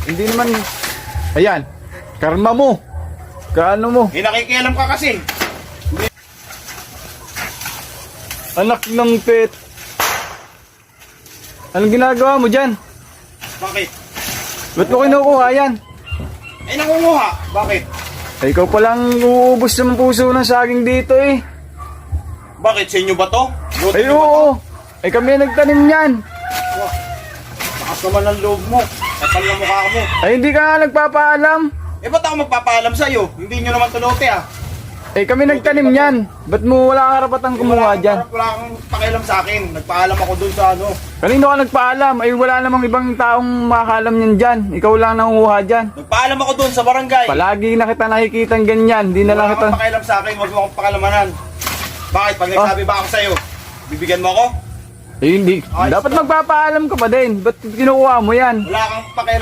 Hindi naman... Ayan. Karma mo. Kaano mo? Eh, nakikialam ka kasi. Anak ng pet. Anong ginagawa mo dyan? Bakit? Ba't mo kinukuha yan? Eh, nangunguha. Bakit? Ay, ikaw palang uubos ng puso ng saging dito eh. Bakit? Sa inyo ba to? Luto Ay, niyo ba to? oo. Ay, kami ang nagtanim yan. Takas naman ang loob mo. Kapal na mukha mo. Ay, hindi ka nga nagpapaalam. Eh, ba't ako magpapaalam sa'yo? Hindi nyo naman tulote ah. Ay, kami nagtanim yan. Ba't mo wala kang karapatang kumuha dyan? Wala kang pakialam sa akin. Nagpaalam ako dun sa ano. Kanino ka nagpaalam? Ay, wala namang ibang taong makakalam niyan dyan. Ikaw lang nangunguha dyan. Nagpaalam ako dun sa barangay. Palagi na kita nakikita ganyan. Di na lang Wala kita... kang pakialam sa akin. Huwag mo akong pakilamanan. Bakit? Pag nagsabi ba ako sa'yo, bibigyan mo ako? Ay, hindi. Ay, Dapat magpapaalam ka pa din. Ba't kinukuha mo yan? Wala kang pakialam.